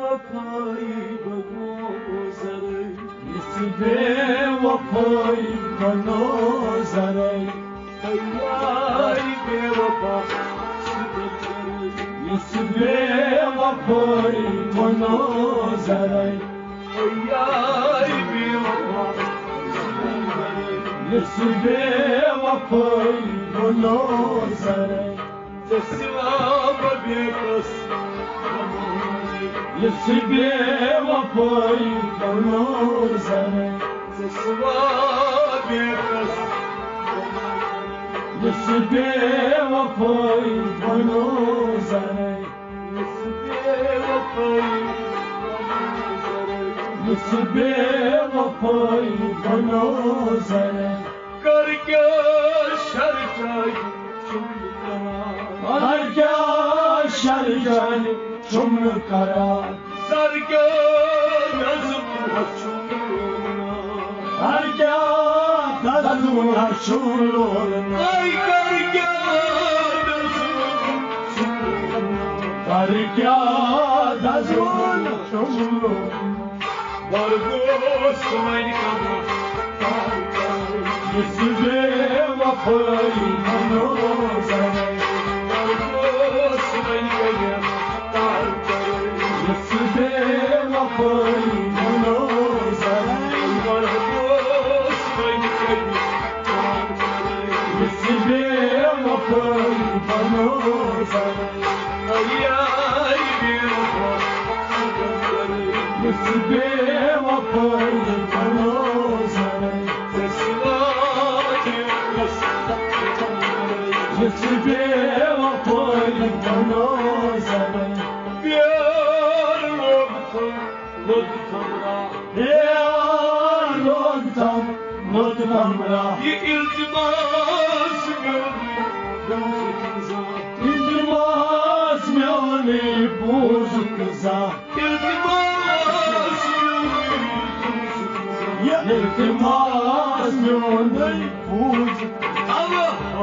وفای بگذره به وفای بگذره یاری به وفا به وفای بگذره یاری به وفا به وفای بگذره زسواب بیکس به وفای بگذره زسواب بیکس به وفای بگذره به وفای بگذره کرگه شرجای هرگه شرجای چون کرد سرگه نزم هشولونا هرگه نزم هشولونا ای کرگه نزم هرگه نزم هشولونا بارگوست من کاملا به وفای بگذره بارگوست من کاملا به وفای بگذره بارگوست من کاملا به وفای بگذره یاری به وفا به وفای بگذره به وفای بگذره بیار لطفم را یک التماس میانی بوز کزا التماس میانی بوز Allah به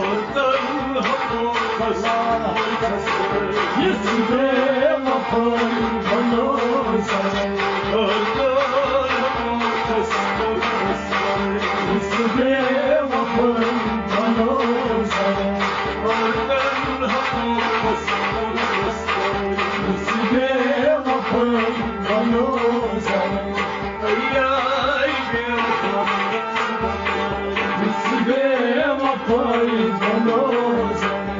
وفای بگذره به وفای بگذره به وفای بگذره یاری به وفا به وفای بگذره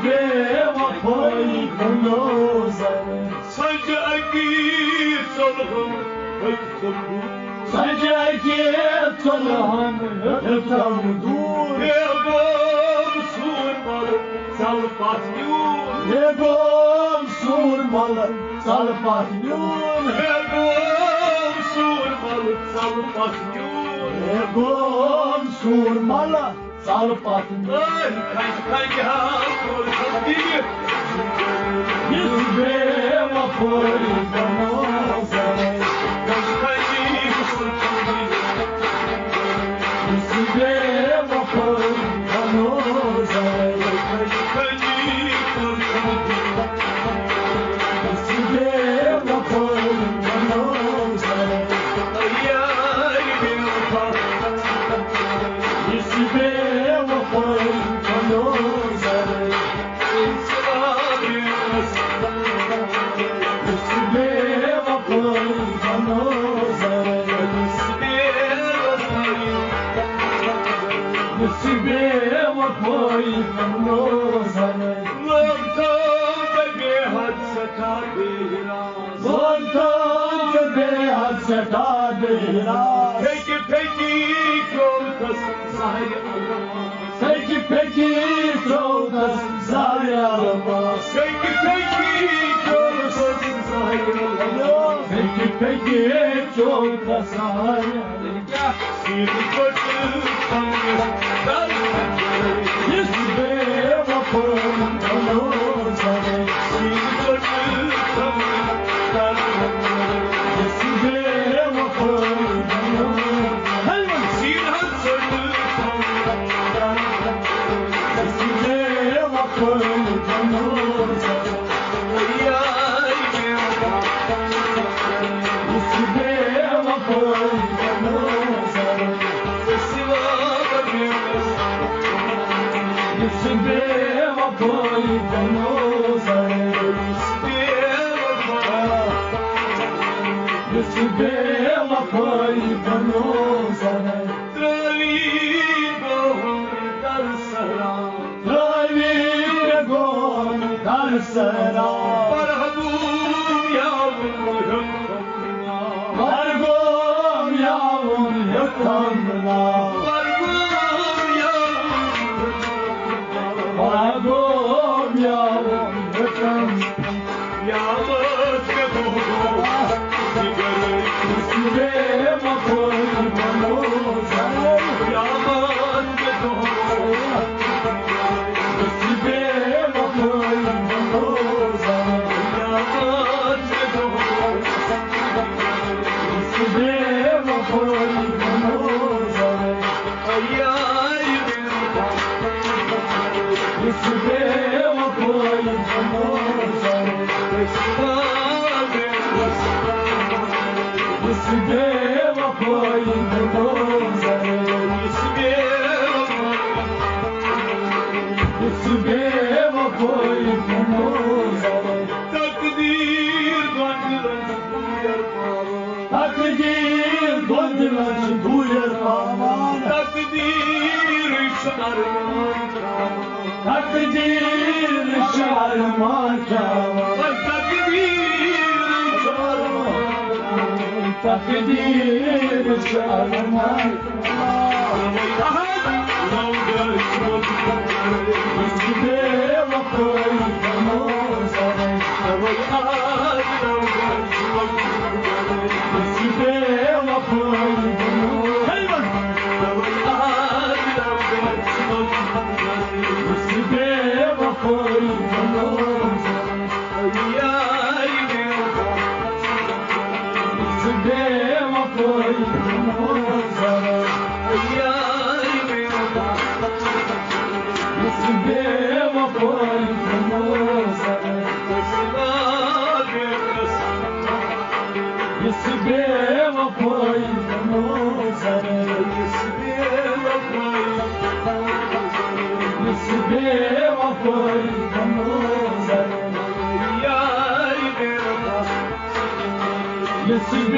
به وفای بگذره سجاکی صلهم اتم دور یبام سور مال سالفاتیون یبام سور مال سالفاتیون یبام سور مال سالفاتیون یبام سور مال سالفاتیون kanki به وفای بگذره به وفای بگذره به وفای بگذره یاری به وفا به وفای بگذره به وفای بگذره به وفای بگذره Voltan be haseta biraz Peki çoğutas zahir olmaz Peki çoğutas zahir olmaz Peki çoğutas zahir olmaz Peki çoğutas zahir olmaz Seni gördüm sanırım Be vafam bogzare Seni gördüm sanırım Be बेवफाई बनो सरे गोन कर सरा Margom yavrum yakamla Margom yavrum yakamla Üstüne bakır bana Takdir çarman kava Takdir çarman Üstüne bakır bana sare Üstüne bakır Yes,